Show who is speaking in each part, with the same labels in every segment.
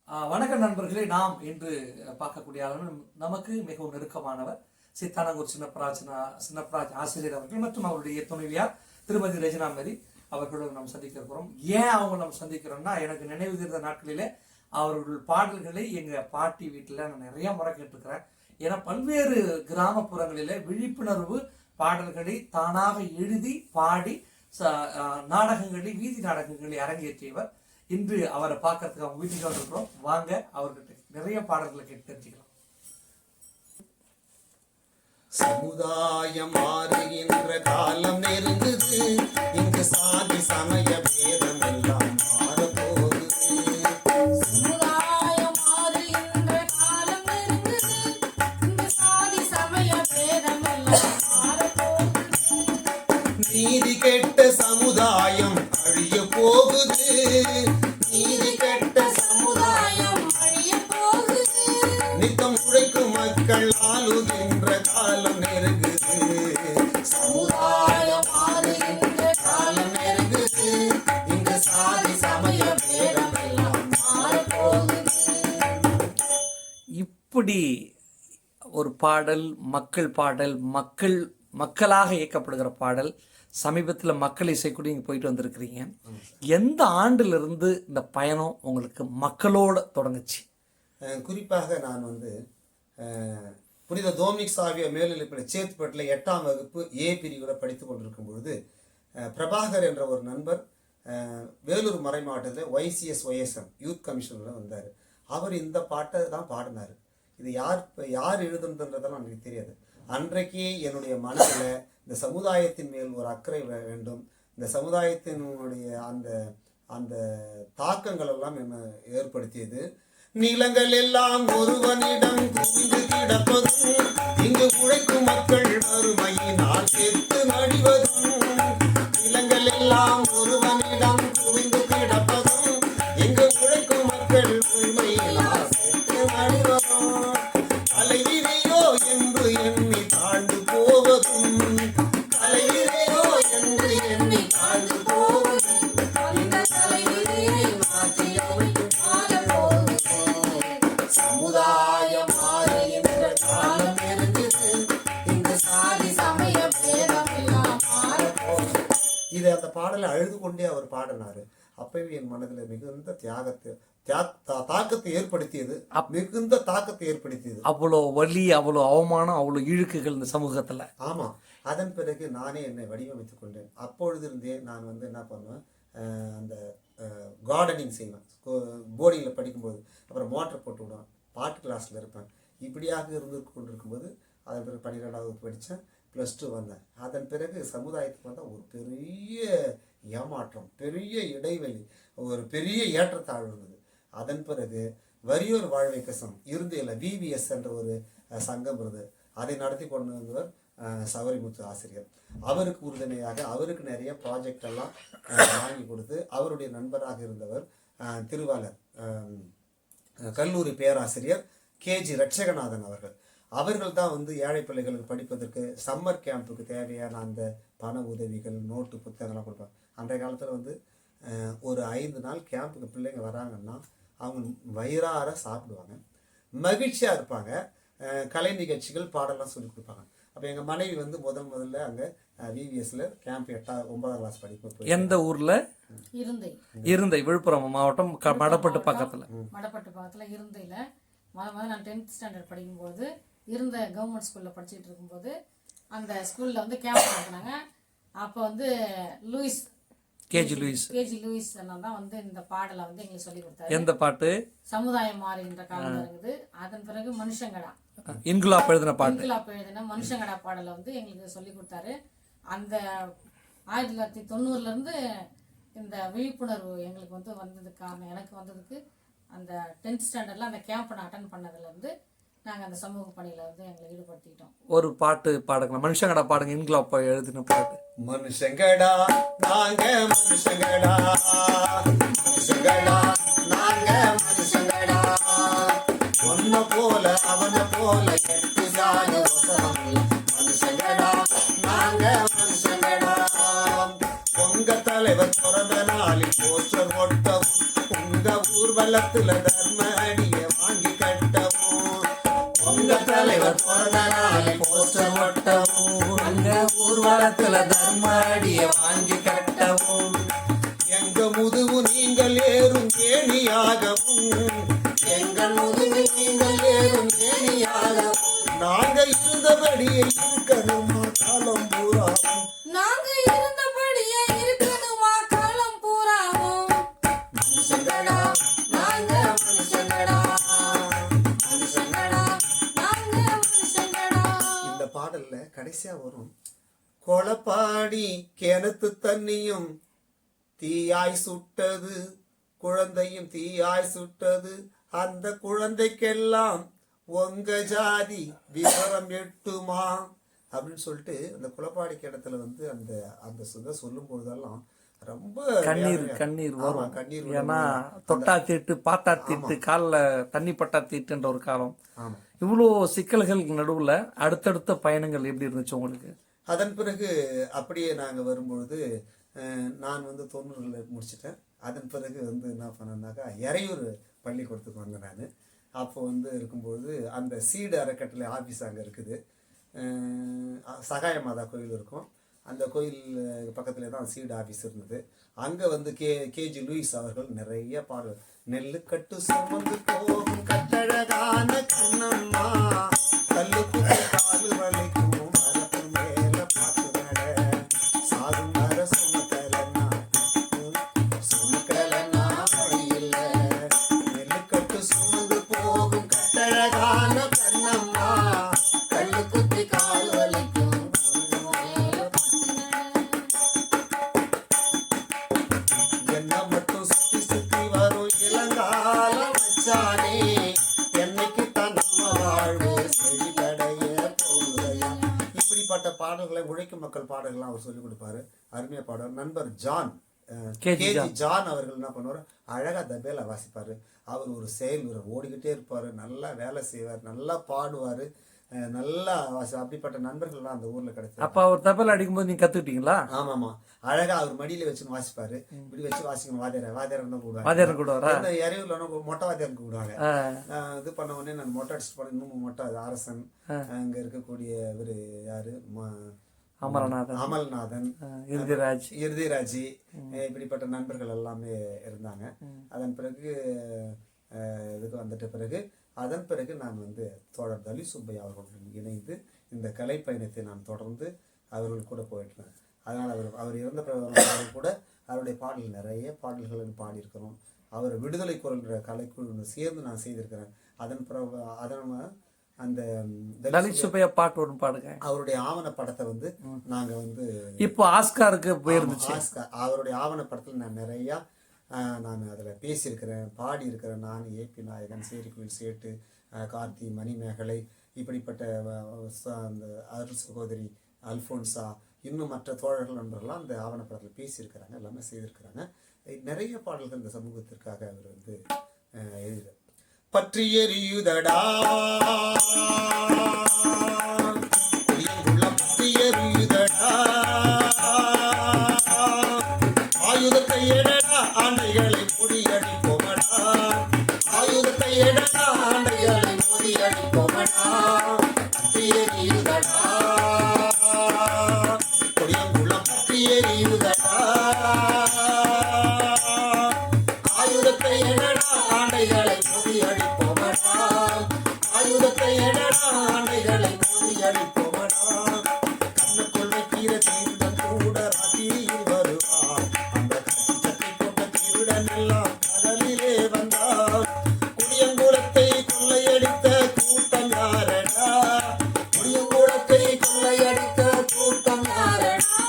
Speaker 1: வணக்கம் நண்பர்களே. நாம் இன்று பார்க்கக்கூடிய அளவு நமக்கு மிகவும் நெருக்கமானவர் சித்தானங்கூர் சின்னப்பராஜ் ஆசிரியர் அவர்கள் மற்றும் அவருடைய துணைவியார் திருமதி ரஜினா மேரி அவர்களும் நாம் சந்திக்க இருக்கிறோம். ஏன் அவங்க நம்ம சந்திக்கிறோம்னா, எனக்கு நினைவு தெரிந்த நாட்களிலே அவர்கள் பாடல்களை எங்க பாட்டி வீட்டில் நான் நிறைய முறை கேட்டிருக்கிறேன். ஏன்னா பல்வேறு கிராமப்புறங்களிலே விழிப்புணர்வு பாடல்களை தானாக எழுதி பாடி நாடகங்களை வீதி நாடகங்களை அரங்கேற்றியவர். இன்று அவரை பார்க்கறதுக்கு அவங்க வீட்டுக்கு வந்திருக்கிறோம். வாங்க, அவர்கிட்ட நிறைய பாடல்களை கேட்டு தெரிஞ்சுக்கலாம்.
Speaker 2: சமுதாயம் மாறுகின்ற காலம் நெருங்குது, இங்கு சாதி சமய பேதம் எல்லாம் மாறப்போகுது.
Speaker 3: சமுதாயம் மாறுகின்ற காலம் நெருங்குது, இங்கு சாதி சமய பேதம் எல்லாம் மாறப்போகுது.
Speaker 2: நீதி கெட்ட சமுதாயம் அழிய போகுது,
Speaker 3: நீதி கெட்ட சமுதாயம் அழிய போகுது.
Speaker 2: நித்தம் உழைக்கும் மக்கள் ஆளுகின்ற காலம் நெருங்குது.
Speaker 3: சமுதாயம் மாறுகின்ற காலம் நெருங்குது, இங்கு சாதி சமய பேதம் எல்லாம் மாறப்போகுது.
Speaker 1: இப்படி ஒரு பாடல், பாடல், மக்களாக இயக்கப்படுகிற பாடல். சமீபத்தில் மக்கள் இசைக்கூட நீங்கள் போயிட்டு வந்திருக்கிறீங்க. எந்த ஆண்டிலிருந்து இந்த பயணம் உங்களுக்கு மக்களோட தொடங்குச்சு?
Speaker 2: குறிப்பாக நான் புனித டோமினிக் சாவியர் மேல்நிலைப்பள்ளி சேத்துப்பட்டில் 8ஆம் வகுப்பு ஏ பிரிவில் படித்து கொண்டிருக்கும் பொழுது பிரபாகர் என்ற ஒரு நண்பர் வேலூர் மறை மாவட்டத்தில் YCSYSM யூத் கமிஷனில் வந்தார். அவர் இந்த பாட்டை தான் பாடினார். இது யார் எழுதுன்றதெல்லாம் எனக்கு தெரியாது. அன்றைக்கே என்னுடைய மனதில் இந்த சமுதாயத்தின் மேல் ஒரு அக்கறை வேண்டும், இந்த சமுதாயத்தினுடைய அந்த அந்த தாக்கங்கள் எல்லாம் என்ன ஏற்படுத்தியது. நிலங்கள் எல்லாம் ஒருவனிடம் குவிந்து கிடப்பதும், இங்கு உழைக்கும் மக்கள் வறுமையினால் செத்து மடிவதும். நிலங்கள் எல்லாம் ஒருவனிடம் குவிந்து கிடப்பதும், இங்கு உழைக்கும் மக்கள் வறுமையினால் செத்து மடிவதும். தலைவிதியோ என்று எண்ணி தாழ்ந்து போவதும், தலைவிதியோ என்று எண்ணி தாழ்ந்து போவதும்.
Speaker 3: அந்த தலைவிதியை மாற்றி அமைக்கும் காலம் போகுது. சமுதாயம் மாறுகின்ற காலம் நெருங்குது, இங்கு சாதி சமய பேதம் எல்லாம் மாறப்போகுது.
Speaker 2: இதை அந்த பாடலை அழுது கொண்டே அவர் பாடினாரு. அப்பவே என் மனதில் மிகுந்த தாக்கத்தை ஏற்படுத்தியது, மிகுந்த தாக்கத்தை ஏற்படுத்தியது.
Speaker 1: அவ்வளோ வலி, அவ்வளோ அவமானம், அவ்வளோ இழுக்குகள் இந்த சமூகத்தில்.
Speaker 2: ஆமா. அதன் பிறகு நானே என்னை வடிவமைத்துக் கொண்டேன். அப்பொழுதிருந்தே நான் என்ன பண்ணுவேன், அந்த கார்டனிங் செய்வேன். போர்டிங்கில் படிக்கும்போது அப்புறம் மோட்டர் போட்டு விடுவேன், பாட்டு கிளாஸில் இருப்பேன். இப்படியாக இருந்து கொண்டிருக்கும்போது அதன் பிறகு 12ஆவது படித்தேன், +2 வந்தேன். அதன் பிறகு சமுதாயத்துக்கு வந்தால் ஒரு பெரிய ஏமாற்றம், பெரிய இடைவெளி, ஒரு பெரிய ஏற்றத்தாழ்வு இருந்தது. அதன் பிறகு வறியோர் வாழ்வை கசம் இருந்தையில் VVS என்ற ஒரு சங்கம் இருந்தது. அதை நடத்தி கொண்டு வந்தவர் சவரிமுத்து ஆசிரியர். அவருக்கு உறுதுணையாக அவருக்கு நிறைய ப்ராஜெக்ட் எல்லாம் வாங்கி கொடுத்து, அவருடைய நண்பராக இருந்தவர் திருவாளர் கல்லூரி பேராசிரியர் KG ரட்சகநாதன் அவர்கள் தான் ஏழை பிள்ளைகளுக்கு படிப்பதற்கு சம்மர் கேம்புக்கு தேவையான அந்த பண உதவிகள், நோட்டு, புத்தகங்கள்லாம் கொடுப்பாங்க. அன்றைய காலத்தில் ஒரு 5 நாள் கேம்புக்கு பிள்ளைங்க வராங்கன்னா அவங்க வயிறார சாப்பிடுவாங்க, மகிழ்ச்சியாக இருப்பாங்க. கலை நிகழ்ச்சிகள், பாடலாம் சொல்லி கொடுப்பாங்க. அப்போ எங்கள் மனைவி முதல்ல அங்கே VVSல கேம்ப் 9ஆம் கிளாஸ் படிப்பு.
Speaker 1: எந்த ஊரில்? இருந்தை, விழுப்புரம் மாவட்டம், மடப்பட்டு பக்கத்தில்.
Speaker 3: இருந்தையில் நான் 10th ஸ்டாண்டர்ட் படிக்கும்போது இருந்த கவர்மெண்ட் ஸ்கூலில் படிச்சுட்டு இருக்கும்போது அந்த ஸ்கூலில் கேம்ப் நடத்தினாங்க. அப்போ லூயிஸ் KG லூயிஸ் அண்ணன் தான் இந்த பாடலை எங்களுக்கு சொல்லி கொடுத்தாரு.
Speaker 1: எந்த பாட்டு?
Speaker 3: சமுதாயம் மாறுகின்ற காலம் இருக்குது. அதன் பிறகு மனுஷங்கடா,
Speaker 1: இன்குலாப் எழுதின
Speaker 3: மனுஷங்கடா பாடலை எங்களுக்கு சொல்லி கொடுத்தாரு. அந்த 1990 இருந்து இந்த விழிப்புணர்வு எங்களுக்கு வந்ததுக்கான எனக்கு வந்ததுக்கு அந்த 10th ஸ்டாண்டர்டில் அந்த கேம்ப் நான் அட்டன் பண்ணதுலேருந்து நாங்கள் அந்த சமூக பணியில் எங்களை ஈடுபடுத்திக்கிட்டோம்.
Speaker 1: ஒரு பாட்டு பாடுங்க, மனுஷங்கடா பாடுங்க, இன்குலாப் எழுதின பாட்டு.
Speaker 2: மனுஷங்கடா நாங்க, மனுஷங்கடா மனுஷங்கடா நாங்க, மனுஷங்கடா ஒன்ன போல அவனை போல எட்டு சாதி மனுஷங்கடா நாங்க, மனுஷங்கடா. உங்க தலைவர் பிறந்த நாளில் போஸ்டர் ஒட்டவும், உங்க ஊர்வலத்துல தர்ம பிறந்த நாளை போஸ்டர் ஒட்டவும்,
Speaker 1: அங்க ஊர்வலத்துல தர்ம அடிய வாங்கி கட்டவும்,
Speaker 2: எங்க முதுகு நீங்கள் ஏறும் ஏணியாகவும்,
Speaker 3: எங்கள் முதுகில் நீங்கள் ஏறும்
Speaker 2: ஏணியாகவும், நாங்க இருந்தபடியே இருக்கணுமா காலம் பூராவும்.
Speaker 3: நாங்க இருந்தபடியே இருக்கணுமா காலம் பூராவும். மனுஷங்கடா நாங்க மனுஷங்கடா, மனுஷங்கடா நாங்க மனுஷங்கடா.
Speaker 2: இந்த பாடல்ல கடைசியா வரும், கொளப்பாடி கிணத்து தண்ணியும் தீயாய் சுட்டது, குழந்தையும் தீயாய் சுட்டது, அந்த குழந்தைக்கெல்லாம் உங்க ஜாதி விவரம் எட்டுமா அப்படின்னு சொல்லிட்டு அந்த குளப்பாடி கிணத்துல வந்து அந்த அந்த சுத சொல்லும் பொழுதெல்லாம் ரொம்ப
Speaker 1: கண்ணீர்
Speaker 2: ஆமா,
Speaker 1: வரும்.
Speaker 2: கண்ணீர்
Speaker 1: ஏன்னா
Speaker 2: வரும்.
Speaker 1: தொட்டா தீட்டு பாத்தா தீட்டு காலில் தண்ணி பட்டா தீட்டுன்ற ஒரு காலம்.
Speaker 2: ஆமா.
Speaker 1: இவ்வளோ சிக்கல்கள் நடுவுல அடுத்தடுத்த பயணங்கள் எப்படி இருந்துச்சு உங்களுக்கு?
Speaker 2: அதன் பிறகு அப்படியே நாங்க வரும்பொழுது நான் வந்து 90ல முடிச்சிட்டேன். அதன் பிறகு வந்து என்ன பண்ணேன்னாக்கா எறையூர் பள்ளிக்கூடத்துக்கு வந்தேன் நான். அப்போ வந்து இருக்கும்போது அந்த சீடு அறக்கட்டளை ஆஃபீஸ் அங்கே இருக்குது. சகாய மாதா கோயில் இருக்கும். அந்த கோயில் பக்கத்துல தான் சீடு ஆஃபீஸ் இருந்தது. அங்கே வந்து கேஜி லூயிஸ் அவர்கள் நிறைய பாடல், நெல்லு கட்டு சுமந்து போகும் கட்டழகான கண்ணம்மா, கல்லு குட்டி காலு வலிக்கும் மரத்து மேல பாட்டு நட, சாகும் மர சுமக்கலன்னா சுமக்கலன்னா வழியில்ல, நெல்லு கட்டு சுமந்து போகும் கட்டழகான கண்ணம்மா, கல்லு குத்தி கால் வலிக்கும் என்ன மட்டும் சுத்தி சுத்தி வரும் இளங்கால வச்சானே, என்னைக்கு தான் நம்ம வாழ்வு செழிப்படைய போகுதையா. இப்படிப்பட்ட பாடல்களை உழைக்கும் மக்கள் பாடல்கள்லாம் அவர் சொல்லிக் கொடுப்பாரு. அருமையா பாடுவார். நண்பர் ஜான் கேஜி ஜான் அவர்கள் என்ன பண்ணுவார், அழகா தபேலா வாசிப்பாரு. அவர் ஒரு செயல் வீரர், ஓடிக்கிட்டே இருப்பாரு, நல்லா வேலை செய்வார், நல்லா பாடுவாரு, நல்லா அப்படிப்பட்ட நண்பர்கள்லாம் அந்த ஊர்ல கிடைச்சாங்க.
Speaker 1: அப்ப அவர் தபேலா அடிக்கும்போது நீங்க கத்துக்கிட்டீங்களா?
Speaker 2: ஆமாமா, அழகா அவர் மடியில வச்சு வாசிப்பாரு. இப்படி வச்சு வாசிக்கணும். வாத்தியாரம் தான் கூடுவாங்க.
Speaker 1: வாத்தியார் கூடுவாரா?
Speaker 2: இறையூர்ல மொட்டை வாத்தியாரம் கூடுவாங்க. இது பண்ண உடனே நான் மொட்டை அடிச்சுட்டு போனேன். இன்னும் மொட்டை அரசன், அங்க இருக்கக்கூடிய இவரு யாரு, அமல்நாதன், இறுதிராஜ், இப்படிப்பட்ட நண்பர்கள் எல்லாமே இருந்தாங்க. அதன் பிறகு இதுக்கு வந்துட்ட பிறகு அதன் பிறகு நான் வந்து தோழர் தலி சுப்பையா அவர்களுடன் இணைந்து இந்த கலை பயணத்தை நான் தொடர்ந்து அவர்கள் கூட போயிட்டேன். அதனால் அவர் இறந்த பிறகு கூட அவருடைய பாடல்கள் நிறைய பாடல்கள் பாடியிருக்கிறோம். அவர் விடுதலை குரல் கலைக்குழு சேர்ந்து நான் செய்திருக்கிறேன். அதன் பிறகு அந்த
Speaker 1: தலித் சுப்பையா பாட்டு ஒன்று பாடுங்க.
Speaker 2: அவருடைய ஆவண படத்தை வந்து நாங்க வந்து
Speaker 1: இப்போ ஆஸ்காருக்கு போயிருந்துச்சு.
Speaker 2: அவருடைய ஆவண படத்துல நான் நிறைய நான் அதில் பேசியிருக்கிறேன், பாடியிருக்கிறேன். நான் ஏபி நாயகன், சேரிக்குயில் சேட்டு, கார்த்தி, மணிமேகலை, இப்படிப்பட்ட அந்த அருள் சகோதரி அல்ஃபோன்சா, இன்னும் மற்ற தோழர்கள் நண்பர்கள்லாம் அந்த ஆவணப்படத்தில் பேசியிருக்கிறாங்க, எல்லாமே செய்திருக்கிறாங்க. நிறைய பாடல்கள் இந்த சமூகத்திற்காக அவர் வந்து எழுதுகிறார். பற்றி எரியுதடா பற்றி எரியுதடா, ஆயுதத்தை எடடா ஆண்டைகளை முறியடிப்போமடா, ஆயுதத்தை எடடா ஆண்டைகளை முறியடிப்போமடா, பற்றி எரியுதடா கொடியங்குளம் பற்றி எரியுதடா, ஆயுதத்தை எடடா ஆண்டைகளை முறியடிப்போமடா, ஆயுதத்தை எடடா ஆண்டைகளை முறியடிப்போமடா, கண்ணுக்குள் வைக்கிற தீர்ந்தன் கூட ராத்திரியில் வருவான், அந்த கட்டி கொண்ட திருடன் எல்லாம் கடலிலே வந்தான், குடியங்குளத்தை கொள்ளையடித்த கூட்டம் யாரடா, குடியங்குளத்தை கொள்ளையடித்த கூட்டம் யாரடா.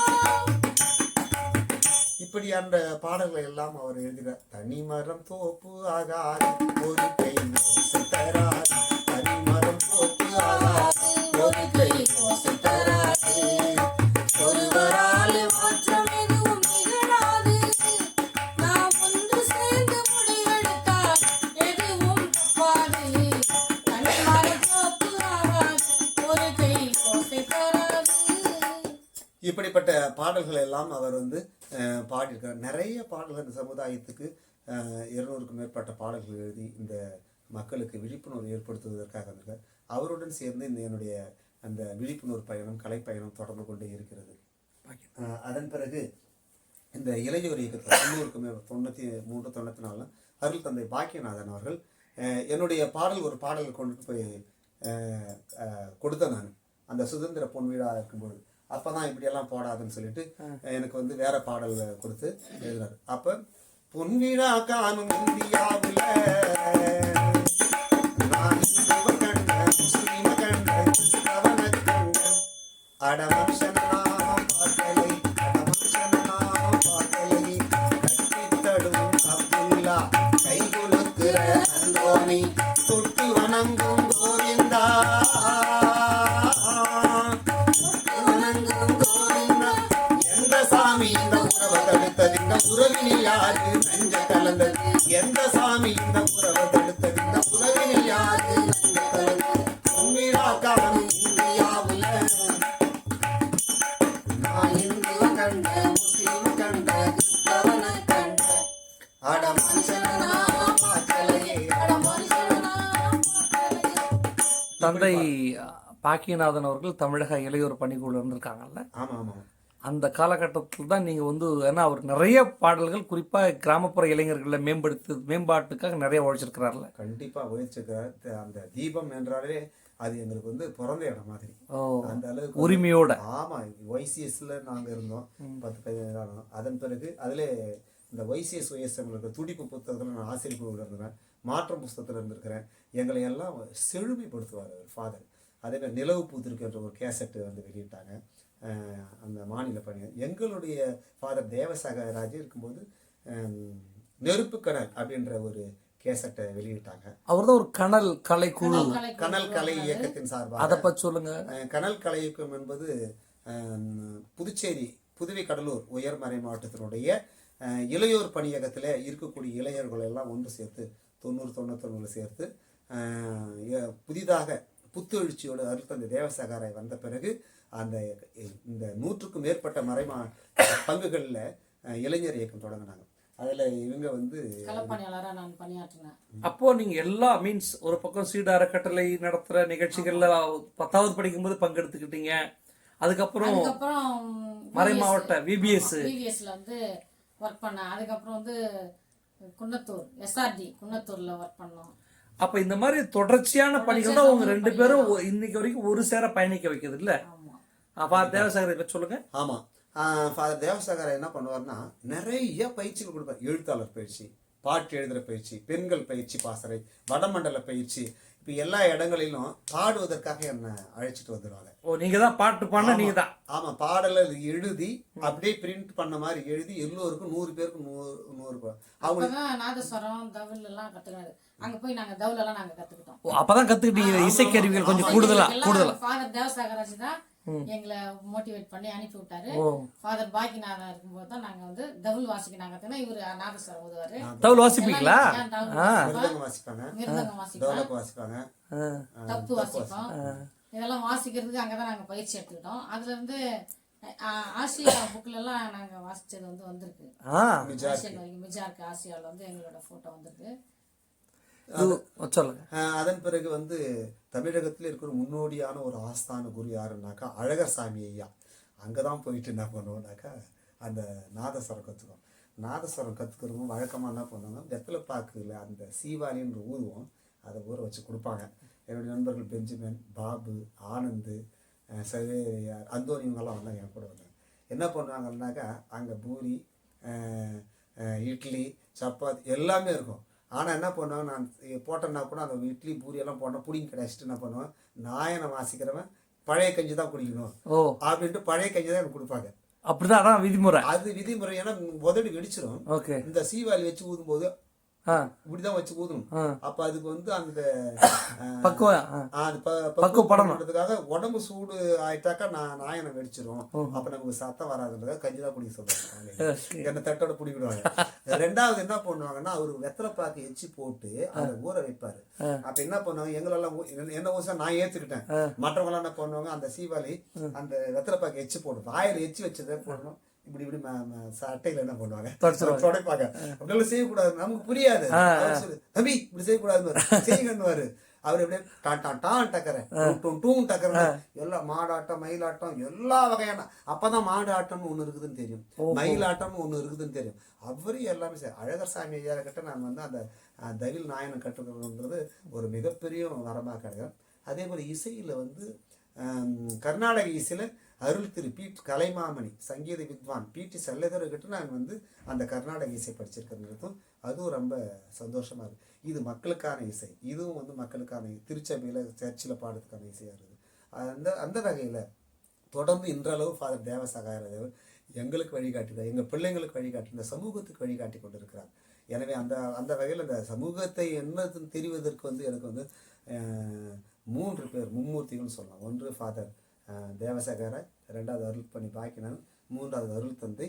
Speaker 2: இப்படி அந்த பாடல்களை எல்லாம் அவர் எழுதுகிறார். தனிமரம் தோப்பு ஆகாது ஒரு கை தராது, தனிமரம் தோப்பு ஆகாது ஒரு கை தராது,
Speaker 3: ஒருவரால் மாற்றம் எதுவும் நிகழாது, நாம் ஒன்று சேர்ந்து முடிவெடுத்தால் எதுவும் தப்பாது, தனிமரம் தோப்பு ஆகாது ஒரு கை ஓசை தராது.
Speaker 2: இப்படிப்பட்ட பாடல்கள் எல்லாம் அவர் வந்து பாடியிருக்கிறார். நிறைய பாடல்கள் இந்த சமுதாயத்துக்கு 200க்கும் மேற்பட்ட பாடல்கள் எழுதி இந்த மக்களுக்கு விழிப்புணர்வு ஏற்படுத்துவதற்காக வந்திருக்கார். அவருடன் சேர்ந்து இந்த என்னுடைய அந்த விழிப்புணர்வு பயணம் கலை பயணம் தொடர்ந்து கொண்டே இருக்கிறது. அதன் பிறகு இந்த இளையோர் இயக்கத்தில் 93-94 அருள் தந்தை பாக்கியநாதன் அவர்கள் என்னுடைய ஒரு பாடல் கொண்டு போய் கொடுத்தேன். நான் அந்த சுதந்திர பொன் விழா இருக்கும்போது அப்பதான் இப்படியெல்லாம் போடாதுன்னு சொல்லிட்டு எனக்கு வந்து வேற பாடல் கொடுத்து எழுதினார். அப்ப பொன் விழா காணும் இந்தியாவில் தொட்டு வணங்கும் கோவிந்தா எந்த சாமி இந்த உறவை தடுத்தது, இந்த உறவினில் யாரு நெஞ்ச கலந்தது, எந்த சாமி இந்த உறவை தடுத்தது, இந்த உறவினில் யாரு நெஞ்ச கலந்தது. பொன்விழா காணும் இந்தியாவுல நான் இந்துவ கண்ட முஸ்லிம் கண்ட கிறிஸ்தவன கண்ட அட மனுஷனா பார்க்கலையே அட மனுஷனா பார்க்கலையே.
Speaker 1: தந்தை பாக்கியநாதன் அவர்கள் தமிழக இளையோர் பணிக்குழு இருந்திருக்காங்கல்ல,
Speaker 2: ஆமா ஆமா
Speaker 1: அந்த காலகட்டத்தில் தான் நீங்கள் வந்து, ஏன்னா அவர் நிறைய பாடல்கள் குறிப்பாக கிராமப்புற இளைஞர்களை மேம்பாட்டுக்காக நிறைய உழைச்சிருக்கிறார்ல.
Speaker 2: கண்டிப்பாக உழைச்சிருக்கிறார். அந்த தீபம் என்றாலே அது எங்களுக்கு வந்து பிறந்த இடம் மாதிரி. அந்த அளவுக்கு
Speaker 1: உரிமையோட.
Speaker 2: ஆமாம், ஒய்சிஎஸ்ல நாங்கள் இருந்தோம் 10-15 நாள். அதன் பிறகு அதில் இந்த ஒய்சிஎஸ் ஒய்எஸ்எம்ல துடிப்பு புத்தகத்தில் நான் ஆசிரியர் குழுவில் இருந்தேன், மாற்றம் புஸ்தகத்தில் இருந்திருக்கிறேன். எங்களை எல்லாம் செழுமைப்படுத்துவார் அவர் ஃபாதர். அதே மாதிரி நிலவு பூத்திருக்கின்ற ஒரு கேசட்டு வந்து வெளியிட்டாங்க அந்த மாநில பணி. எங்களுடைய ஃபாதர் தேவசாகராஜ் இருக்கும்போது நெருப்பு கடல் அப்படின்ற ஒரு கேசட்டை வெளியிட்டாங்க.
Speaker 1: அவர் தான் ஒரு கனல் கலை குழு,
Speaker 2: கனல் கலை இயக்கத்தின் சார்பாக.
Speaker 1: அதை பற்றி சொல்லுங்க.
Speaker 2: கனல் கலை இயக்கம் என்பது புதுச்சேரி புதுவை கடலூர் உயர்மறை மாவட்டத்தினுடைய இளையோர் பணியகத்தில் இருக்கக்கூடிய இளைஞர்கள் எல்லாம் ஒன்று சேர்த்து 90-91 சேர்த்து புதிதாக புத்துணர்ச்சியோடு அருள் தந்தை தேவசாகராய் வந்த பிறகு அந்த இந்த 100க்கும் மேற்பட்ட பங்குகளில் இளைஞர் இயக்கம் தொடங்கினாங்க. அதில் இவங்க வந்து
Speaker 3: களப்பணியாளராக நான் பணியாற்றினேன்.
Speaker 1: அப்போ நீங்க எல்லா மீன்ஸ் ஒரு பக்கம் சீட அறக்கட்டளை நடத்துற நிகழ்ச்சிகள்ல 10வது படிக்கும்போது பங்கெடுத்துக்கிட்டீங்க. அதுக்கப்புறம் மறை மாவட்ட விபிஎஸ்ல
Speaker 3: வந்து ஒர்க் பண்ணேன். அதுக்கப்புறம் வந்து குன்னத்தூர் SRD குன்னத்தூர்ல ஒர்க் பண்ணோம்.
Speaker 1: அப்ப இந்த மாதிரி தொடர்ச்சியான பணிகள் தான் உங்க 2 பேரும் இன்னைக்கு வரைக்கும் ஒரு சேர பயணிக்க வைக்கிறது இல்ல. ஃபாதர் தேவசாகர் சொல்லுங்க.
Speaker 2: ஆமா, ஃபாதர் தேவசாகர் என்ன பண்ணுவார்னா நிறைய பயிற்சிகள் கொடுப்பார். எழுத்தாளர் பயிற்சி, பாட்டு எழுதுகிற பயிற்சி, பெண்கள் பயிற்சி, பாசறை, வடமண்டல பயிற்சி. இப்போ எல்லா இடங்களிலும் பாடுவதற்காக என்னை அழைச்சிட்டு வந்துடுவாங்க.
Speaker 1: ஓ, நீங்க தான் பாட்டு பாட நீங்க தான்.
Speaker 2: ஆமா, பாடலை எழுதி அப்படியே பிரிண்ட் பண்ண மாதிரி எழுதி எல்லோருக்கும் 100 பேருக்கு 100
Speaker 3: அவங்க நாதஸ்வரம் தவில் எல்லாம் கத்துக்கினாரு. அங்க போய் நாங்க தவில் எல்லாம் நாங்க கத்துக்கிட்டோம்.
Speaker 1: அப்பதான் கத்துக்கிட்டீங்க இசைக்கருவிகள் கொஞ்சம் கூடுதலா.
Speaker 3: ஃபாதர் தேவசாகராஜ் தான் எங்களை மோட்டிவேட் பண்ணி அனுப்பி விட்டாரு. ஃபாதர் பாக்கியநாதன் இருக்கும்போது தான் நாங்க வந்து தவில் வாசிக்க நாங்க கத்துனா. இவரு நாதஸ்வரம் ஓதுவாரு.
Speaker 1: தவில் வாசிப்பீங்களா?
Speaker 2: மிருதங்கம் வாசிப்பாங்க,
Speaker 3: தப்பு வாசிப்போம். இதெல்லாம் வாசிக்கிறதுக்கு அங்கதான் நாங்க பயிற்சி எடுத்துக்கிட்டோம். அதுல இருந்து ஆசியா புக்ல எல்லாம் நாங்க வாசிச்சது வந்து வந்திருக்கு. மிஜார்க்கு ஆசியால வந்து எங்களோட போட்டோ வந்திருக்கு.
Speaker 2: அதன் பிறகு வந்து தமிழகத்தில் இருக்கிற முன்னோடியான ஒரு ஆஸ்தான குரு யாருன்னாக்கா அழகர் சாமி ஐயா. அங்கதான் போயிட்டு என்ன பண்ணுவோம்னாக்கா அந்த நாதஸ்வரம் கற்றுக்கோம். நாதஸ்வரம் கற்றுக்கிறவங்க வழக்கமாக என்ன பண்ணுவாங்க, வெத்தலைப்பாக்குல அந்த சீவாலின்னு ஊதுவோம், அதை ஊற வச்சு கொடுப்பாங்க. என்னுடைய நண்பர்கள் பெஞ்சமின், பாபு, ஆனந்து, சவேரியார், அந்தோனி இவங்கெல்லாம் வந்தாங்க என் கூட வந்தாங்க. என்ன பண்ணுவாங்கன்னாக்கா அங்கே பூரி, இட்லி, சப்பாத்தி எல்லாமே இருக்கும். ஆனால் என்ன பண்ணுவாங்க, நான் போட்டேன்னா கூட அந்த இட்லி பூரி எல்லாம் போட்டோம் பிடிங்கி கிடைச்சிட்டு என்ன பண்ணுவேன், நாயனை வாசிக்கிறவன் பழைய கஞ்சி தான் குடிக்கணும் அப்படின்ட்டு பழைய கஞ்சி தான் எனக்கு கொடுப்பாங்க.
Speaker 1: அப்படிதான் விதிமுறை.
Speaker 2: அது விதிமுறை. ஏன்னா உதடு வெடிச்சிடும். இந்த சீவாலி வச்சு ஊதும்போது இப்படிதான் வச்சு ஊதணும். அப்ப அதுக்கு வந்து அந்த பக்குவப்படுறதுக்காக உடம்பு சூடு ஆயிட்டாக்கா நாயனை வெடிச்சிரும். அப்ப நமக்கு சத்தம் வராதுன்றதுக்காக கஞ்சிதான் குடிக்க சொல்றாங்க. என்ன தட்டோட பிடிக்கிடுவாங்க. 2வது என்ன பண்ணுவாங்கன்னா அவரு வெத்தலைப்பாக்கு எச்சி போட்டு அதை ஊற வைப்பாரு. அப்ப என்ன பண்ணுவாங்க, எங்களெல்லாம் என்ன ஊசா நான் ஏத்துக்கிட்டேன். மற்றவங்க எல்லாம் என்ன பண்ணுவாங்க, அந்த சீவாலி அந்த வெத்தலைப்பாக்கு எச்சி போடும், வாயில எச்சி வச்சதை போடணும். இப்படி இப்படி சட்டையில என்ன பண்ணுவாங்க, துடைப்பாங்க. அப்படிலாம் செய்யக்கூடாது, நமக்கு புரியாது. தம்பி இப்படி செய்யக்கூடாதுன்னு செய்யுங்கன்னுவாரு. அவர் எப்படியே டான் டான் டான் டக்கரை டூன் டக்கரை எல்லாம் மாடாட்டம் மயிலாட்டம் எல்லா வகையான அப்பதான் மாடு ஆட்டம்னு ஒண்ணு இருக்குதுன்னு தெரியும், மயிலாட்டம்னு ஒண்ணு இருக்குதுன்னு தெரியும். அவரும் எல்லாமே சரி. அழகர் சாமி ஐயா கிட்ட நான் வந்து அந்த தவில் நாயனம் கற்றுக்கிறதுன்றது ஒரு மிகப்பெரிய வரமாக கிடைக்கும். அதே போல இசையில வந்து கர்நாடக இசையில அருள் திரு கலைமாமணி சங்கீத வித்வான் பி.டி. செல்லதர்கிட்ட நான் வந்து அந்த கர்நாடக இசை படிச்சிருக்கிறதும் அதுவும் ரொம்ப சந்தோஷமா இருக்கு. இது மக்களுக்கான இசை, இதுவும் வந்து மக்களுக்கான திருச்சபையில சர்ச்சில் பாடுறதுக்கான இசையா இருக்குது. அந்த வகையில தொடர்ந்து இன்றளவு ஃபாதர் தேவசகாயர் எங்களுக்கு வழிகாட்டுகிறார், எங்கள் பிள்ளைங்களுக்கு வழிகாட்டி இந்த சமூகத்துக்கு வழிகாட்டி கொண்டு இருக்கிறார். எனவே அந்த வகையில் இந்த சமூகத்தை என்னதுன்னு தெரிவதற்கு வந்து எனக்கு வந்து 3 பேர் மும்மூர்த்திகள்னு சொல்லலாம். ஒன்று ஃபாதர் தேவசகாராய், 2வது அருள் பண்ணி பாக்கினான், 3வது அருள் தந்தை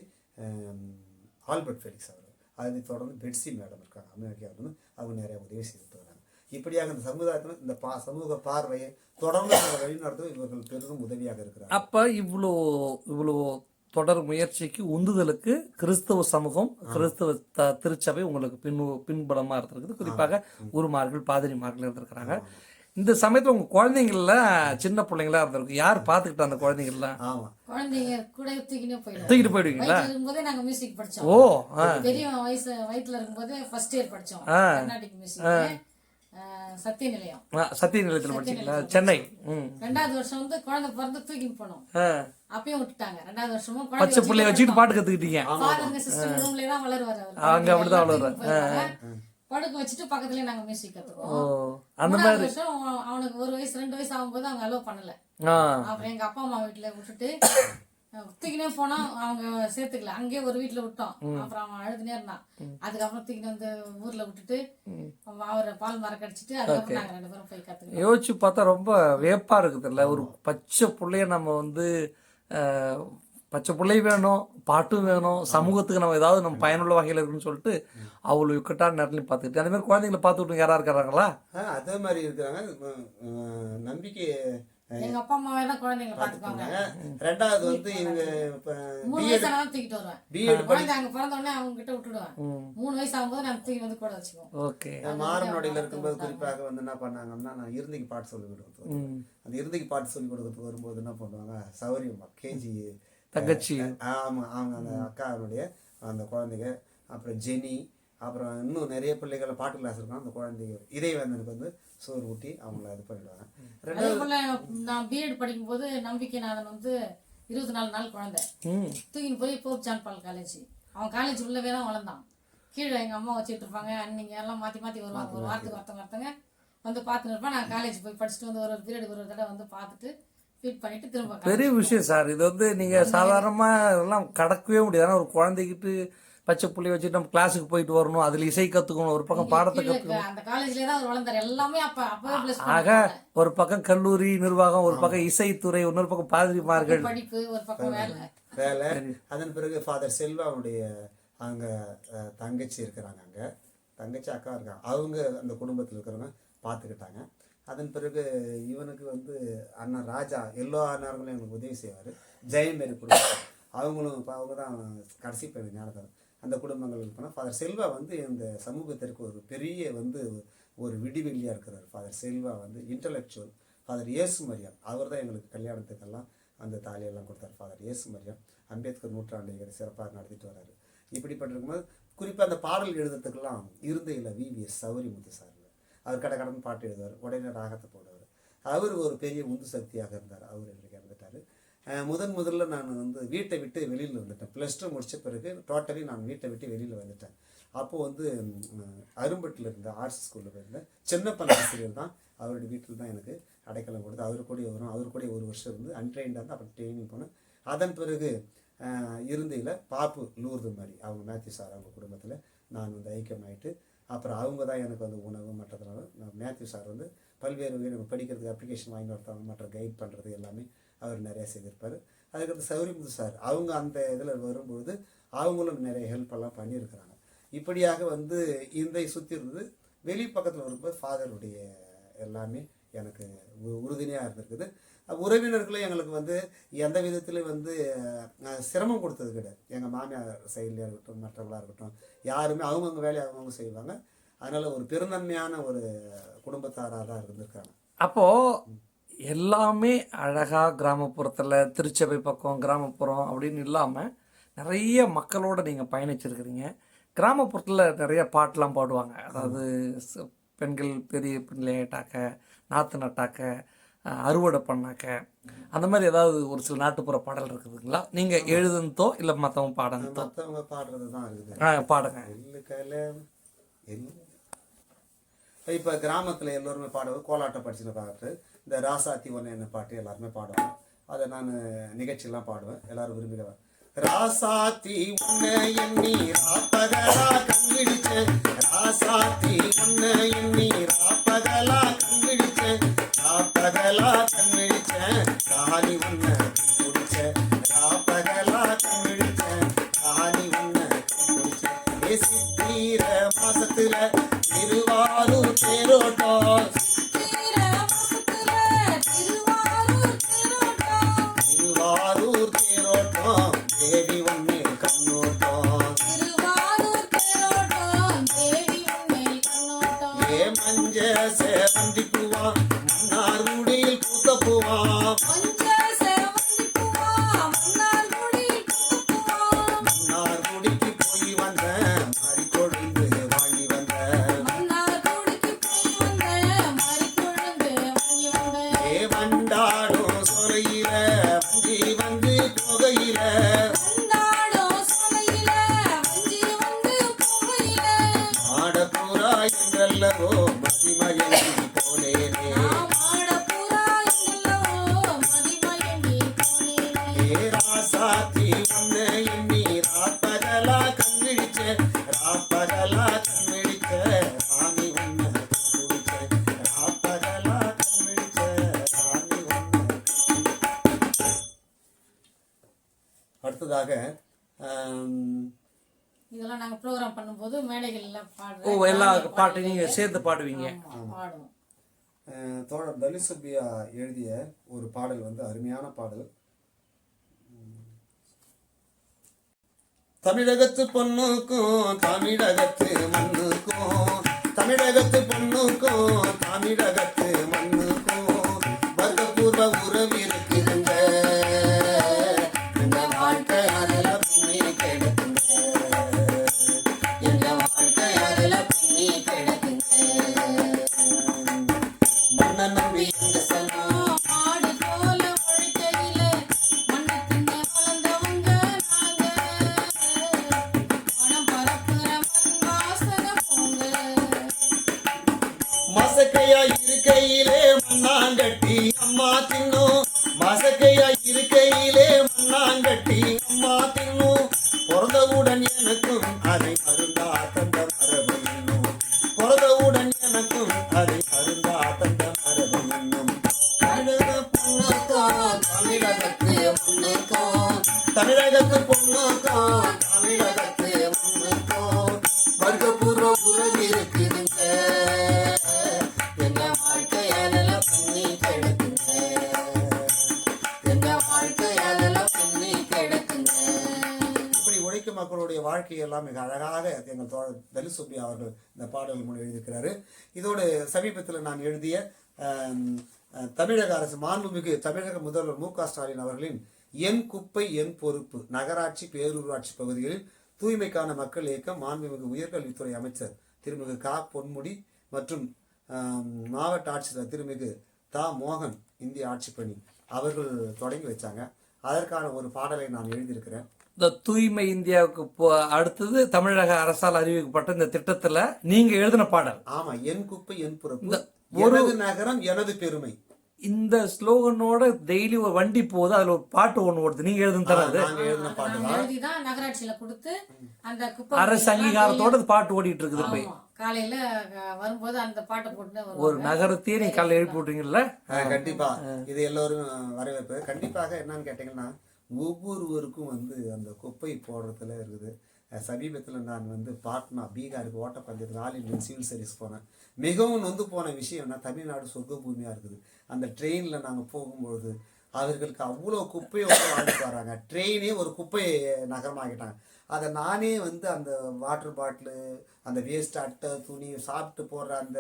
Speaker 2: ஆல்பர்ட் ஃபெலிக்ஸ் அவர்கள். அதை தொடர்ந்து பெட்சி மேடம் இருக்காங்க அமெரிக்காவிலிருந்து, அவங்க நிறைய உதவி செய்துட்டு வராங்க. இப்படியாக இந்த சமுதாயத்தில் இந்த சமூக பார்வையை தொடர்ந்து வழிநடத்தும் இவர்கள் பெரிதும் உதவியாக இருக்கிறார்.
Speaker 1: அப்ப இவ்வளோ தொடர் முயற்சிக்கு உந்துதலுக்கு கிறிஸ்தவ சமூகம், கிறிஸ்தவ திருச்சபை உங்களுக்கு பின்புலமா இருந்திருக்குது. குறிப்பாக குருமார்கள், பாதிரிமார்கள் இருந்திருக்கிறாங்க. இந்த சமயத்துல உங்க குழந்தைங்கள சின்ன பிள்ளைங்களா இருந்திருக்கு, யார் பாத்துக்கிட்டா அந்த குழந்தைங்கள்லாம்?
Speaker 3: குழந்தைங்க கூட
Speaker 1: தூக்கிட்டு போயிடுவீங்களா?
Speaker 3: இருக்கும்போதே நாங்க மியூசிக் படிச்சோம்.
Speaker 1: ஓ,
Speaker 3: பெரிய வயசுல இருக்கும்போதே ஃபர்ஸ்ட் இயர் படிச்சோம் கர்நாடிக் மியூசிக் சத்திய நிலையத்துல
Speaker 1: படிச்சீங்களா? சென்னை.
Speaker 3: 2வது வருஷம் வந்து குழந்தை பிறந்து தூக்கிட்டு போனோம், அப்பயும் விட்டுட்டாங்க. 2வது வருஷமும்
Speaker 1: பச்சை பிள்ளைய வச்சுட்டு பாட்டு கத்துக்கிட்டீங்க.
Speaker 3: சிஸ்டர் ரூம்லயே தான் வளருவாரு,
Speaker 1: அங்க அப்படிதான் வளருவாரு.
Speaker 3: படுக்க வச்சுட்டு பக்கத்துலயே நாங்க மியூசிக் கத்துக்குவோம். அந்த மாதிரி வருஷம் அவனுக்கு 1 வயசு 2 வயசு ஆகும்போது அவங்க அலோவ் பண்ணல. அப்புறம் எங்க அப்பா அம்மா வீட்டுல விட்டுட்டு தூக்கினே போனா அவங்க சேர்த்துக்கல, அங்கேயே ஒரு வீட்டுல விட்டோம். அப்புறம் அவன் அழுதுனே இருந்தான். அதுக்கப்புறம் தூக்கினு வந்து ஊர்ல விட்டுட்டு அவரை பால் மரம் கடிச்சிட்டு அதுக்கப்புறம் நாங்க 2 பேரும் போய் கத்துக்கணும்.
Speaker 1: யோசிச்சு பார்த்தா ரொம்ப வியப்பா இருக்குதுல்ல. ஒரு பச்சை பிள்ளைய நம்ம வந்து பச்சை பிள்ளை வேணும், பாட்டும் வேணும், சமூகத்துக்கு நம்ம ஏதாவது நம்ம பயனுள்ள வகையில் இருக்குன்னு சொல்லிட்டு அவ்வளோ இக்கட்டான நேரத்துலையும் பார்த்துக்கிட்டு அதே மாதிரி குழந்தைங்களை பார்த்துக்கிட்டு யாரா இருக்கிறாங்களா?
Speaker 2: அதே மாதிரி இருக்கிறாங்க. நம்பிக்கை
Speaker 3: எங்க அப்பா அம்மாவே தான் குழந்தைங்களை பாத்துப்பாங்க.
Speaker 2: 2வது வந்து இவங்க
Speaker 3: 3 வயசு தூக்கிட்டு வருவேன். குழந்தை அங்க பிறந்த உடனே அவங்க கிட்ட விட்டுடுவேன். 3 வயசு ஆகும்போது நான் தூக்கி வந்து கூட வச்சுக்குவோம்.
Speaker 1: ஓகே.
Speaker 2: மாரநோடியில இருக்கும்போது குறிப்பாக வந்து என்ன பண்ணாங்கன்னா, நான் இருந்தைக்கு பாட்டு சொல்லி கொடுத்து அந்த இருந்தைக்கு பாட்டு சொல்லி கொடுக்கறதுக்கு வரும்போது என்ன பண்ணுவாங்க, சௌரியம்மா கேஜி
Speaker 1: தங்கச்சி,
Speaker 2: ஆமா அவங்க அந்த அக்காவுடைய அந்த குழந்தைங்க, அப்புறம் ஜெனி, அப்புறம் இன்னும் நிறைய பிள்ளைகள் பாட்டு கிளாஸ் இருக்கும். அந்த குழந்தைங்க இறைவனுக்கு வந்து சோறு ஊட்டி அவங்கள இது பண்ணிடுவாங்க.
Speaker 3: அதே போல நான் பிஎட் படிக்கும் போது நம்பிக்கைநாதன் வந்து 24 நாள் குழந்தை தூக்கின்னு போய் போப் ஜான் பால் காலேஜ், அவன் காலேஜ் உள்ளவே தான் வளர்ந்தான். கீழே எங்க அம்மா வச்சுட்டு இருப்பாங்க, அன்னைங்க எல்லாம் மாத்தி வருவாங்க. ஒரு வாரத்துக்கு ஒருத்தவங்க வந்து பார்த்துட்டு இருப்பேன். நான் காலேஜ் போய் படிச்சுட்டு வந்து ஒரு பீரியட் ஒரு தடவை வந்து பார்த்துட்டு ஃபீட் பண்ணிட்டு திரும்ப.
Speaker 1: பெரிய விஷயம் சார் இது. வந்து நீங்க சாதாரணமா இதெல்லாம் கடக்கவே முடியாது. ஆனா ஒரு குழந்தைகிட்டு பச்சை புள்ளி வச்சுட்டு நம்ம கிளாஸுக்கு போயிட்டு வரணும், அதுல இசை கத்துக்கணும், ஒரு பக்கம் பாடத்தை கத்துக்கணும்.
Speaker 3: அந்த காலேஜ்லயே தான் அவர் வளர்ந்தாரு. எல்லாமே அப்பவே பிளஸ்
Speaker 1: ஆக ஒரு பக்கம் கல்லூரி நிர்வாகம், ஒரு பக்கம் இசைத்துறை, இன்னொரு பக்கம் பாதிரிமார்கள்
Speaker 3: படிப்பு, ஒரு பக்கம் வேலை.
Speaker 2: அதன் பிறகு ஃபாதர் செல்வாவுடைய அங்க தங்கச்சி இருக்கிறாங்க, அங்க தங்கச்சி அக்கா இருக்காங்க, அவங்க அந்த குடும்பத்தில் இருக்கிறவங்க பார்த்துக்கிட்டாங்க. அதன் பிறகு இவனுக்கு வந்து அண்ணன் ராஜா எல்லா நேரங்களும் எங்களுக்கு உதவி செய்வார். ஜெயமேரி குடும்பம் அவங்க தான் கடைசி பேர் ஞானதரம். அந்த குடும்பங்கள் போனால் ஃபாதர் செல்வா வந்து இந்த சமூகத்திற்கு ஒரு பெரிய வந்து ஒரு விடிவெளியாக இருக்கிறார். ஃபாதர் செல்வா வந்து இன்டலெக்சுவல். ஃபாதர் இயேசு மரியம் அவர் தான் எங்களுக்கு கல்யாணத்துக்கெல்லாம் அந்த தாலியெல்லாம் கொடுத்தார். ஃபாதர் இயேசு மரியம் அம்பேத்கர் நூற்றாண்டு சிறப்பாக நடத்திட்டு வர்றாரு. இப்படிப்பட்டிருக்கும்போது குறிப்பாக அந்த பாடல் எழுதுறதுக்கெல்லாம் இருந்தையில் VVS சௌரிமுத்து சார், அவர் கடன்னு பாட்டு எழுதுவார், உடனே ராகத்தை போடுவார். அவர் ஒரு பெரிய உந்து சக்தியாக இருந்தார். அவர் எங்களுக்கு இறந்துட்டார். முதல்ல நான் வந்து வீட்டை விட்டு வெளியில் வந்துட்டேன். +2 முடித்த பிறகு டோட்டலி நான் வீட்டை விட்டு வெளியில் வந்துட்டேன். அப்போது வந்து அரும்பட்டில் இருந்த ஆர்ட்ஸ் ஸ்கூலில் இருந்த சின்னப்பன் ஆசிரியர் தான் அவருடைய வீட்டில் தான் எனக்கு அடைக்கலம் கொடுத்து அவர் கூட ஒரு வருஷம் இருந்து அன்ட்ரெயின்டாக இருந்து அப்புறம் ட்ரைனிங் போனேன். அதன் பிறகு இருந்தையில் பாப்பு லூர்து மாதிரி அவங்க மேத்யூ சார் அவங்க குடும்பத்தில் நான் வந்து ஐக்கியமாயிட்டு அப்புறம் அவங்க தான் எனக்கு வந்து உணவு மற்றதுனால நான் மேத்யூ சார் வந்து பல்வேறு வகையில் நம்ம படிக்கிறதுக்கு அப்ளிகேஷன் வாங்கி வரத்தாங்க மற்ற கைட் பண்ணுறது எல்லாமே அவர் நிறையா செய்திருப்பார். அதுக்கடுத்து சௌரிமுத்து சார் அவங்க அந்த இதில் வரும்பொழுது அவங்களும் நிறைய ஹெல்ப்பெல்லாம் பண்ணியிருக்கிறாங்க. இப்படியாக வந்து இந்த சுற்றி இருந்தது. வெளி பக்கத்தில் வரும்போது ஃபாதருடைய எல்லாமே எனக்கு உறுதுணையாக இருந்திருக்குது. உறவினர்களும் எங்களுக்கு வந்து எந்த விதத்துலையும் வந்து சிரமம் கொடுத்தது கிடையாது. எங்கள் மாமியார் சைட்லையாக இருக்கட்டும், மற்றவங்களாக இருக்கட்டும், யாருமே அவங்கவுங்க வேலையை அவங்கவுங்க செய்வாங்க. அதனால ஒரு பெருந்தன்மையான ஒரு குடும்பத்தாராக தான் இருந்திருக்காங்க.
Speaker 1: அப்போ எல்லாமே அழகா கிராமப்புறத்துல திருச்சபை பக்கம் கிராமப்புறம் அப்படின்னு இல்லாம நிறைய மக்களோட நீங்க பயணிச்சிருக்கிறீங்க. கிராமப்புறத்துல நிறைய பாட்டெல்லாம் பாடுவாங்க. அதாவது பெண்கள் பெரிய பிள்ளையாட்டாக்க, நாற்று நட்டாக்க, அறுவடை பண்ணாக்க, அந்த மாதிரி ஏதாவது ஒரு சில நாட்டுப்புற பாடல் இருக்குதுங்களா? நீங்க எழுதுனதோ இல்லை மற்றவங்க பாடுனதோ?
Speaker 2: மற்றவங்க பாடுறது தான் இருக்குது.
Speaker 1: பாடுங்க.
Speaker 2: இப்போ கிராமத்தில் எல்லோருமே பாடுவது கோலாட்டம் படிச்சுன்னு பாட்டு, இந்த ராசாத்தி ஒன்று என்ன பாட்டு எல்லாருமே பாடுவாங்க. அதை நான் நிகழ்ச்சியெல்லாம் பாடுவேன், எல்லாரும் விரும்புகிறேன். ராசாத்தி உன்னை எண்ணி ராப்பகலா கண்ணிடிச்சேன், ராசாத்தி உன்னை எண்ணி ராப்பகலா கண்ணிடிச்சேன், ராப்பகலா கண்ணிடிச்சேன், காணி உன்னை குடிச்சேன், ராப்பகலா கண்ணிடிச்சேன், காணி உன்னை குடிச்சேன். சித்திர மாசத்துல திருவாரூர் தேரோட்டம், திருவாரூர் தேரோட்டம், தேவி ஒண்ணு கண்ணோட்டம், ஏ மஞ்ச சேவந்தி பூவா மன்னார் குடியில் பூத்த பூவா, மன்னார் குடிக்கு போய் வந்த மாறி கொழுந்து வாங்கி வந்த, ஏ வண்டாடும் சொலையில வஞ்சி வந்து போகையில, மாடப்புறா என்றல்லவோ மதிமயங்கி போனேனே, ஏ ராசாத்தி உன்னை எண்ணி ராப்பகலா கண்ணிடிச்ச, ராப்பகலா கண்ணிடிச்ச, ராணி உன்னை குடிச்ச, ராப்பகலா கண்ணிடிச்ச, ராணி உன்னை. அடுத்ததாக
Speaker 3: இதெல்லாம் நாங்க ப்ரோக்ராம் பண்ணும்போது மேடைகள்ல
Speaker 1: எல்லா பாட்டையும் நீங்க சேர்த்து பாடுவீங்க.
Speaker 3: பாடுவோம்.
Speaker 2: தோழர் தலிசுபியா எழுதிய ஒரு பாடல் வந்து அருமையான பாடல். தமிழகத்து பொண்ணுக்கும் தமிழகத்து மண்ணுக்கும், தமிழகத்து பொண்ணுக்கும் தமிழகத்து மண்ணுக்கும் வர்க்கபூர்வ உறவு இருக்குதுங்க, இந்த வாழ்க்கை அதுல பின்னி கிடக்குங்க, இந்த வாழ்க்கை அதுல பின்னி கிடக்குங்க, மண்ணை நம்பி இந்த செல்வம்
Speaker 3: மாடு போல உழைக்கையில மண்ணை தின்னு வளர்ந்தவங்க நாங்க, மனம் பரப்புற மண் வாசக போங்க,
Speaker 2: மசக்கையா இருக்கையிலே மண்ணாங்கட்டி அம்மா தின்னும், மசக்கையா இருக்கையிலே மண்ணாங்கட்டி அம்மா தின்னும், பிறந்தவுடன் எனக்கும் அதை அருந்தா தந்த மரபு இன்னும், பிறந்தவுடன் எனக்கும் அதை அருந்தா தந்த மரபு இன்னும், தமிழக பொண்ணுக்கும் தமிழகத்து மண்ணுக்கும், தமிழகத்து பொண்ணுக்கும் தமிழகத்து மண்ணுக்கும் வர்க்கபூர்வ உறவு இருக்குதுங்க, எங்க வாழ்க்கை அதில் பின்னி கிடக்குங்க, எங்க வாழ்க்கை அதில் பின்னி கிடக்குங்க. இப்படி உழைக்கும் மக்களுடைய வாழ்க்கையெல்லாம் மிக அழகாக எங்கள் தோழர் தலிசுபி அவர்கள் இந்த பாடல் மூலம் எழுதியிருக்கிறாரு. இதோடு சமீபத்தில் நான் எழுதிய தமிழக அரசு மாண்புமிகு தமிழக முதல்வர் மு.க. ஸ்டாலின் அவர்களின் என் குப்பை என் பொறுப்பு நகராட்சி பேரூராட்சி பகுதிகளில் தூய்மைக்கான மக்கள் இயக்கம் மாண்புமிகு உயர்கல்வித்துறை அமைச்சர் திருமிகு க. பொன்முடி மற்றும் மாவட்ட ஆட்சியர் திருமிகு தா. மோகன் இந்திய ஆட்சிப்பணி அவர்கள் தொடங்கி வச்சாங்க. அதற்கான ஒரு பாடலை நான் எழுதியிருக்கிறேன்.
Speaker 1: இந்த தூய்மை இந்தியாவுக்கு அடுத்தது தமிழக அரசால் அறிவிக்கப்பட்ட இந்த திட்டத்துல நீங்க எழுதின பாடல்.
Speaker 2: ஆமா, என் குப்பை என் பொறுப்பு, எனது நகரம் எனது பெருமை.
Speaker 1: இந்த ஸ்லோகனோட டெய்லி ஒரு வண்டி போகுது, அதுல ஒரு பாட்டு ஒண்ணு ஓடுது, நீங்க எழுதுன தராது
Speaker 3: எழுதிதான் நகராட்சியில கொடுத்து அந்த குப்பை
Speaker 1: அரசு அங்கீகாரத்தோட பாட்டு ஓடிட்டு இருக்குது. போய்
Speaker 3: காலையில வரும்போது அந்த பாட்டை போட்டு
Speaker 1: ஒரு நகரத்தையே நீங்க காலையில எழுப்பி விட்டுறீங்கல்ல.
Speaker 2: கண்டிப்பா இது எல்லோரும் வரவேற்பு. கண்டிப்பாக என்னன்னு கேட்டீங்கன்னா ஒவ்வொருவருக்கும் வந்து அந்த குப்பை போடுறதுல இருக்குது. சமீபத்தில் நான் வந்து பாட்னா பீகாருக்கு ஓட்டப்பந்தயத்துக்கு ஆல் இண்டியன் சிவில் சர்வீஸ் போனேன். மிகவும் நொந்து போன விஷயம்னா தமிழ்நாடு சொர்க்க பூமியாக இருக்குது. அந்த ட்ரெயினில் நாங்கள் போகும்பொழுது அவர்களுக்கு அவ்வளோ குப்பையோட வாழ்ந்துட்டு வராங்க. ட்ரெயினே ஒரு குப்பை நகரமாக்கிட்டாங்க. அதை நானே வந்து அந்த வாட்டர் பாட்டிலு, அந்த வேஸ்ட் அட்டை, துணி, சாப்பிட்டு போடுற அந்த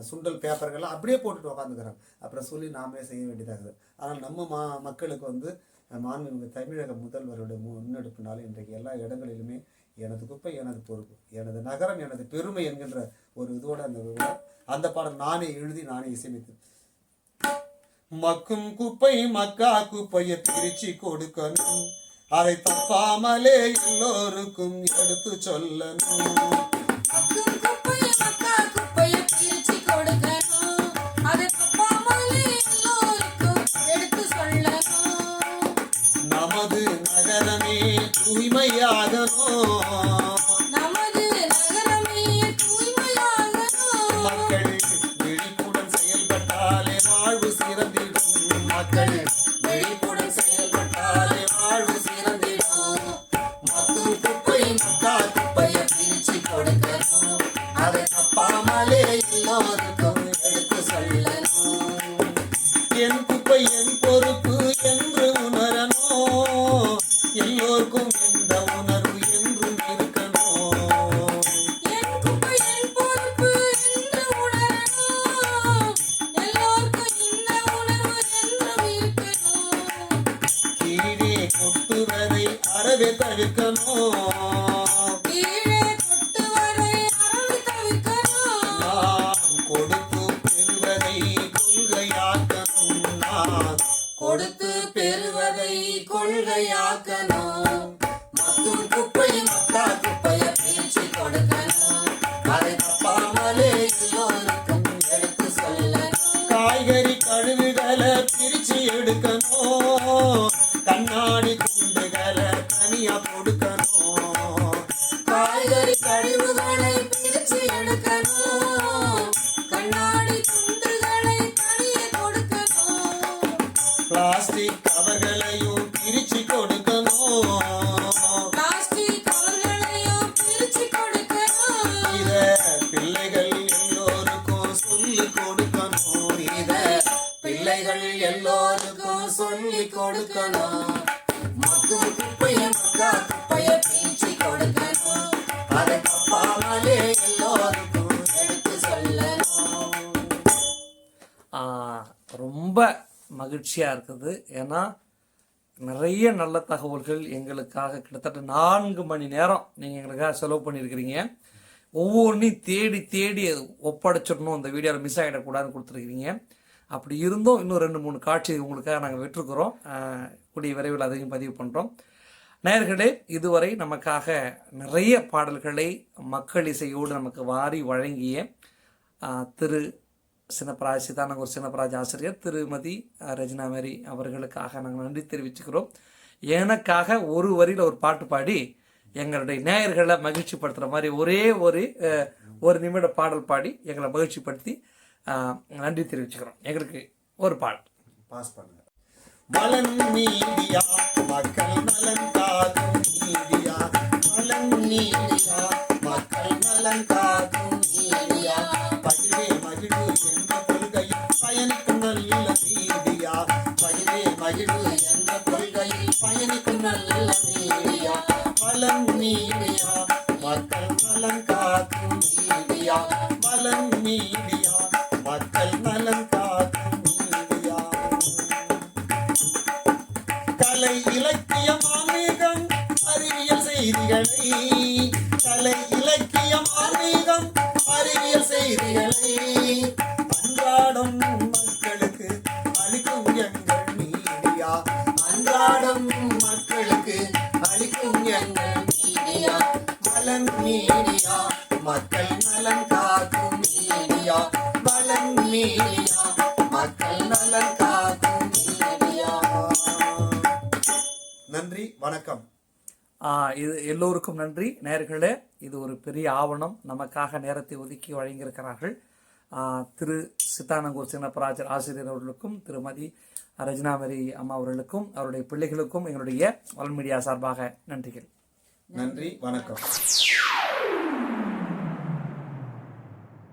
Speaker 2: சுண்டல் பேப்பர்கள்லாம் அப்படியே போட்டுட்டு உக்காந்துக்கிறாங்க. அப்புறம் சொல்லி நாமளே செய்ய வேண்டியதாக இருக்குது. ஆனால் நம்ம மக்களுக்கு வந்து மாண்புமிகு தமிழக முதல்வருடைய முன்னெடுப்பினால இன்றைக்கு எல்லா இடங்களிலுமே எனது குப்பை எனது பொறுப்பு, எனது நகரம் எனது பெருமை என்கின்ற ஒரு இதோட அந்த பாடம் நானே எழுதி நானே இசையமைத்து, மக்கும் குப்பை மக்கா குப்பையை பிரிச்சு கொடுக்கணும், அதை தப்பாமலே எல்லோருக்கும் எடுத்து சொல்லணும். நமது நகரமே தூய்மையாகணும், மக்கள் விழிப்புடன் செயல்பட்டாலே வாழ்வு சிறந்திடும், மக்கள் விழிப்புடன் செயல்பட்டாலே வாழ்வு சிறந்திடும். மக்கும் குப்பை மக்கா குப்பையை பிரிச்சு கொடுக்கணும், அதை தப்பாமலே எல்லோருக்கும் எடுத்து சொல்லணும். என் குப்பை என் பொறுப்பு என்று உணரணும், எல்லோருக்கும் இந்த உணர்வு என்றும் இருக்கணும். கீழே கொட்டுவதை அறவே தவிர்க்கணும், நாம் கொடுத்து பெறுவதை கொள்கையாக்கணும், நாம் கொடுத்து பெறுவதை கொள்கையாக்கணும். மக்கும் குப்பை மக்கா குப்பையை பிரிச்சு கொடுக்கணும், அதை தப்பாமலே எல்லோருக்கும் எடுத்து சொல்லணும். காய்கறி கழிவுகளை பிரிச்சு எடுக்கணும், கண்ணாடி குண்டுகளை தனியா கொடுக்கணும். காய்கறி கழிவுகளை பிரிச்சு எடுக்கணும், கண்ணாடி குண்டுகளை தனியா கொடுக்கணும். பிளாஸ்டிக் கவர்களையும் பிரிச்சு கொடுக்கணும், இத பிள்ளைகள் எல்லோருக்கும் சொல்லி கொடுக்கணும், இத பிள்ளைகள் எல்லோருக்கும் சொல்லி கொடுக்கணும். மக்கும் குப்பையை மக்கா குப்பையை பிரிச்சு கொடுக்கணும், அதை தப்பாமலே எல்லோருக்கும் எடுத்து சொல்லணும்.
Speaker 1: ரொம்ப மகிழ்ச்சியாக இருக்குது. ஏன்னா நிறைய நல்ல தகவல்கள் எங்களுக்காக கிட்டத்தட்ட 4 மணி நேரம் நீங்கள் எங்களுக்காக செலவு பண்ணியிருக்கிறீங்க. ஒவ்வொன்றையும் தேடி தேடி ஒப்படைச்சிடணும், அந்த வீடியோவில் மிஸ் ஆகிடக்கூடாதுன்னு கொடுத்துருக்கிறீங்க. அப்படி இருந்தும் இன்னும் 2-3 காட்சி உங்களுக்காக நாங்கள் விட்டுருக்குறோம். கூடிய விரைவில் அதையும் பதிவு பண்ணுறோம். நேயர்களே, இதுவரை நமக்காக நிறைய பாடல்களை மக்கள் இசையோடு நமக்கு வாரி வழங்கிய திரு சின்னப்பராஜ், சீதானகூர் சின்னப்பராஜ் ஆசிரியர் திருமதி ரெஜினா மேரி அவர்களுக்காக நாங்கள் நன்றி தெரிவிச்சுக்கிறோம். எனக்காக ஒரு வரியில் ஒரு பாட்டு பாடி எங்களுடைய நேயர்களை மகிழ்ச்சிப்படுத்துகிற மாதிரி ஒரு நிமிட பாடல் பாடி எங்களை மகிழ்ச்சிப்படுத்தி நன்றி தெரிவிச்சுக்கிறோம். எங்களுக்கு ஒரு பாடல்
Speaker 2: பாஸ் பண்ணுங்க. வளன் மீடியா மக்கள் நலன் காக்கும் மீடியா, வளன் மீடியா மக்கள் நலன் காக்கும் மீடியா, பகிரே மகிழ்வு என்ற கொள்கையில் பயணிக்கும் நல்ல மீடியா, பகிரே மகிழ்வு என்ற கொள்கையில் பயணிக்கும் நல்ல மீடியா, வளன் மீடியா மக்கள் நலன் காக்கும் மீடியா, வளன் மீடியா மக்கள் நலன் காக்கும் மீடியா. கலை இலக்கியம் ஆன்மீகம் அறிவியல் செய்திகளை, கலை இலக்கியம் ஆன்மீகம் அறிவியல் செய்திகளை அன்றாடம் மக்களுக்கு அளிக்கும் எங்கள் மீடியா, அன்றாடம் மக்களுக்கு அளிக்கும் எங்கள் மீடியா, வளன் மீடியா மக்கள் நலன் காக்கும் மீடியா, வளன் மீடியா மக்கள் நலன் காக்கும் மீடியா. நன்றி, வணக்கம்.
Speaker 1: இது எல்லோருக்கும் நன்றி. நேயர்களே, இது ஒரு பெரிய ஆவணம். நமக்காக நேரத்தை ஒதுக்கி வழங்கியிருக்கிறார்கள் திரு சித்தானங்கூர் சின்னப்பராஜர் ஆசிரியர் அவர்களுக்கும் திருமதி ரெஜினா மேரி அம்மா அவர்களுக்கும் அவருடைய பிள்ளைகளுக்கும் எங்களுடைய வளன் மீடியா சார்பாக நன்றிகள்.
Speaker 2: நன்றி, வணக்கம்.